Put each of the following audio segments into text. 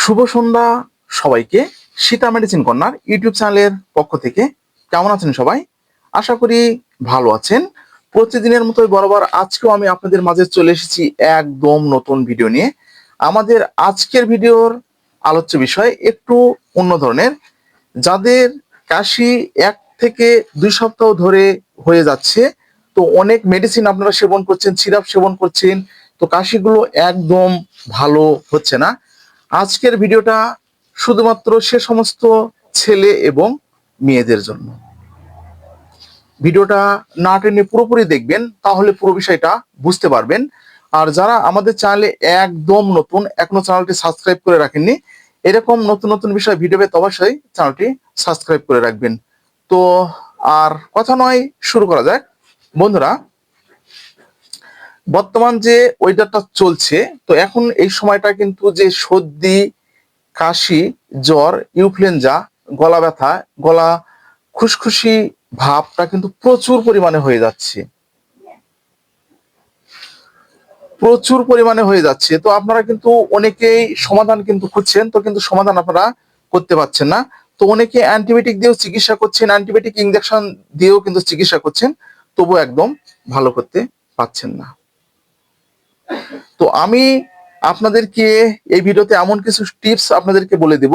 শুভ সন্ধ্যা সবাইকে। Sita medicine corner YouTube চ্যানেলের পক্ষ থেকে কেমন আছেন সবাই? আশা করি ভালো আছেন। প্রতিদিনের মতোই বরাবর আজকেও আমি আপনাদের মাঝে চলে এসেছি একদম নতুন ভিডিও নিয়ে। আমাদের আজকের ভিডিওর আলোচ্য বিষয় একটু অন্য ধরনের। যাদের কাশি 1 থেকে 2 সপ্তাহ ধরে হয়ে যাচ্ছে, তো অনেক মেডিসিন আপনারা সেবন করছেন, সিরাপ সেবন করছেন, তো কাশিগুলো একদম ভালো হচ্ছে না। আজকের ভিডিওটা শুধুমাত্র সে সমস্ত ছেলে এবং মেয়েদের জন্য। ভিডিওটা না টেনে পুরোপুরি দেখবেন, তাহলে পুরো বিষয়টা বুঝতে পারবেন। আর যারা আমাদের চ্যানেলে একদম নতুন, এখনো চ্যানেলটি সাবস্ক্রাইব করে রাখেননি, এরকম নতুন নতুন বিষয় ভিডিও পেতে অবশ্যই চ্যানেলটি সাবস্ক্রাইব করে রাখবেন। তো আর কথা নয়, শুরু করা যাক। বন্ধুরা, বর্তমান যে ওয়েদারটা চলছে, তো এখন এই সময়টা কিন্তু যে সর্দি, কাশি, জ্বর, ইনফ্লুয়েঞ্জা, গলা ব্যথা, গলা খুশখুশি ভাবটা কিন্তু প্রচুর পরিমাণে হয়ে যাচ্ছে, প্রচুর পরিমাণে হয়ে যাচ্ছে। তো আপনারা কিন্তু অনেকেই সমাধান কিন্তু খুঁজছেন, তো কিন্তু সমাধান আপনারা করতে পারছেন না। তো অনেকে অ্যান্টিবায়োটিক দিয়েও চিকিৎসা করছেন, অ্যান্টিবায়োটিক ইনজেকশন দিয়েও কিন্তু চিকিৎসা করছেন, তবু একদম ভালো করতে পারছেন না। তো আমি আপনাদেরকে এই ভিডিওতে এমন কিছু টিপস আপনাদেরকে বলে দিব,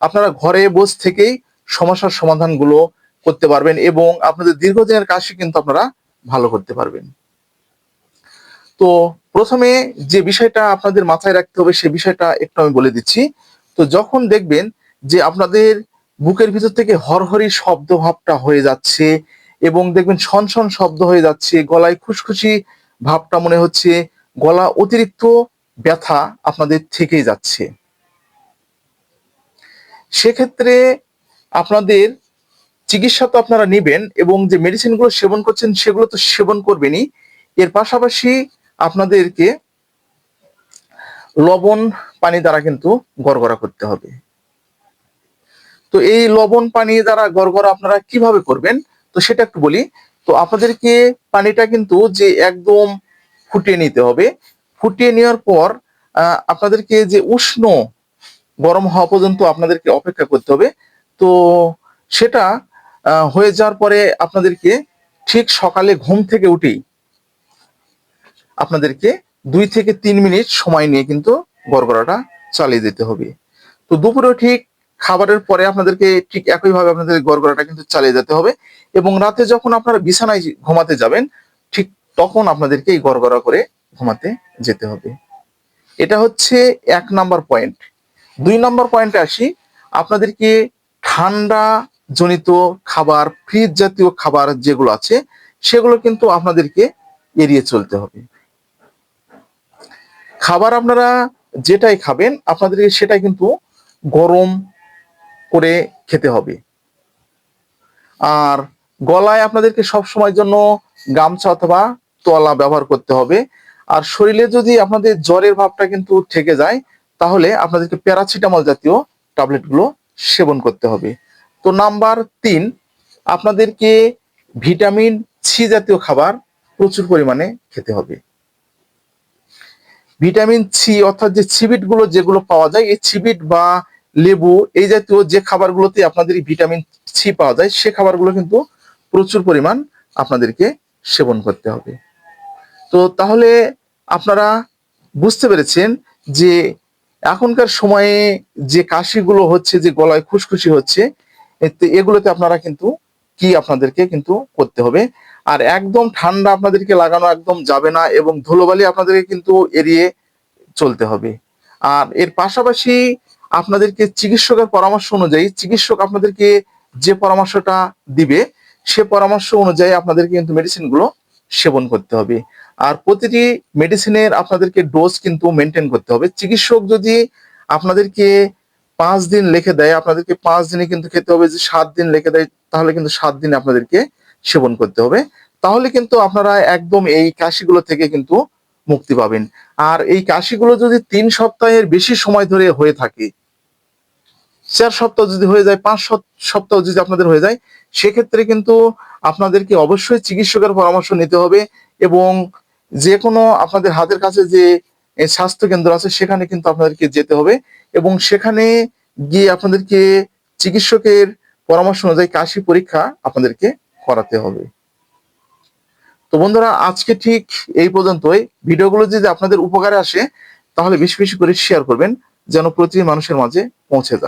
আপনারা ঘরে বসে থেকেই সমস্যার সমাধানগুলো করতে পারবেন এবং আপনাদের দীর্ঘদিনের কাশি কিন্তু আপনারা ভালো করতে পারবেন। তো প্রথমে যে বিষয়টা আপনাদের মাথায় রাখতে হবে সে বিষয়টা একটু আমি বলে দিচ্ছি। তো যখন দেখবেন যে আপনাদের বুকের ভিতর থেকে হরহরি শব্দ ভাবটা হয়ে যাচ্ছে এবং দেখবেন শনশন শব্দ হয়ে যাচ্ছে, গলায় খুশখুশি ভাবটা মনে হচ্ছে, গলা অতিরিক্ত ব্যথা আপনাদের থেকেই যাচ্ছে, সেক্ষেত্রে আপনাদের চিকিৎসা তো আপনারা নেবেন এবং যে মেডিসিনগুলো সেবন করছেন সেগুলো তো সেবন করবেনই। এর পাশাপাশি আপনাদেরকে লবণ পানি দ্বারা কিন্তু গড়গড়া করতে হবে। তো এই লবণ পানি দ্বারা গড়গড়া আপনারা কিভাবে করবেন, তো সেটা একটু বলি। তো আপনাদেরকে পানিটা কিন্তু যে একদম ফুটিয়ে নিতে হবে। ফুটিয়ে নেওয়ার পর আপনাদেরকে যে উষ্ণ গরম হওয়া পর্যন্ত আপনাদেরকে অপেক্ষা করতে হবে। তো সেটা হয়ে যাওয়ার পরে আপনাদেরকে ঠিক সকালে ঘুম থেকে উঠেই আপনাদেরকে 2 থেকে 3 মিনিট সময় নিয়ে কিন্তু গড়গড়াটা চালিয়ে যেতে হবে। তো দুপুরে ঠিক খাবারের পরে আপনাদেরকে ঠিক একইভাবে আপনাদের গড়গড়াটা কিন্তু চালিয়ে যেতে হবে এবং রাতে যখন আপনারা বিছানায় ঘুমাতে যাবেন, ঠিক তখন আপনাদেরকে এই গড়গড়া করে ঘুমাতে যেতে হবে। এটা হচ্ছে 1 নাম্বার পয়েন্ট। 2 নাম্বার পয়েন্টে আসি। আপনাদেরকে ঠান্ডা জনিত খাবার, ফ্রিজ জাতীয় খাবার যেগুলো আছে সেগুলো কিন্তু আপনাদেরকে এড়িয়ে চলতে হবে। খাবার আপনারা যেটাই খাবেন আপনাদেরকে সেটাই কিন্তু গরম করে খেতে হবে। আর গলায় আপনাদেরকে সব সময়ের জন্য গামছা অথবা তোয়ালা ব্যবহার করতে হবে। আর শরীরে যদি আপনাদের জ্বরের ভাবটা কিন্তু থেকে যায়, তাহলে আপনাদেরকে প্যারাসিটামল জাতীয় ট্যাবলেটগুলো সেবন করতে হবে। তো নাম্বার 3, আপনাদেরকে ভিটামিন সি জাতীয় খাবার প্রচুর পরিমাণে খেতে হবে। ভিটামিন সি অর্থাৎ যে চিবিট গুলো যেগুলো পাওয়া যায়, এই চিবিট বা লেবু এই জাতীয় যে খাবারগুলোতে আপনাদের ভিটামিন সি পাওয়া যায়, সে খাবারগুলো কিন্তু প্রচুর পরিমাণ আপনাদেরকে সেবন করতে হবে। তো তাহলে আপনারা বুঝতে পেরেছেন যে এখনকার সময়ে যে কাশিগুলো হচ্ছে, যে গলায় খুশখুশি হচ্ছে, এগুলোতে আপনারা কিন্তু কি আপনাদেরকে কিন্তু করতে হবে। আর একদম ঠান্ডা আপনাদেরকে লাগানো একদম যাবে না এবং ধুলোবালি আপনাদেরকে কিন্তু এড়িয়ে চলতে হবে। আর এর পাশাপাশি আপনাদেরকে চিকিৎসকের পরামর্শ অনুযায়ী, চিকিৎসক আপনাদেরকে যে পরামর্শটা দিবে সে পরামর্শ অনুযায়ী আপনাদেরকে কিন্তু মেডিসিনগুলো সেবন করতে হবে। আর প্রতিটি মেডিসিনের আপনাদেরকে ডোজ কিন্তু মেনটেন করতে হবে। চিকিৎসক যদি আপনাদেরকে 5 দিন লিখে দেয়, আপনাদেরকে 5 দিনে কিন্তু খেতে হবে। যে 7 দিন লিখে দেয়, তাহলে কিন্তু 7 দিনে আপনাদেরকে সেবন করতে হবে। তাহলে কিন্তু আপনারা একদম এই কাশিগুলো থেকে কিন্তু মুক্তি পাবেন। আর এই কাশিগুলো যদি 3 সপ্তাহের বেশি সময় ধরে হয়ে থাকে, 4 সপ্তাহ যদি হয়ে যায়, 5 সপ্তাহ যদি আপনাদের হয়ে যায়, সেক্ষেত্রে কিন্তু আপনাদেরকে অবশ্যই চিকিৎসকের পরামর্শ নিতে হবে এবং যে কোনো আপনাদের হাতের কাছে যে স্বাস্থ্য কেন্দ্র আছে, সেখানে কিন্তু আপনাদেরকে যেতে হবে এবং সেখানে গিয়ে আপনাদেরকে চিকিৎসকের পরামর্শ অনুযায়ী কাশি পরীক্ষা আপনাদেরকে করাতে হবে। তো বন্ধুরা, আজকে ঠিক এই পর্যন্তই। ভিডিওগুলো যদি আপনাদের উপকারে আসে তাহলে বেশি বেশি করে শেয়ার করবেন, যেন প্রতিটি মানুষের মাঝে পৌঁছে যায়।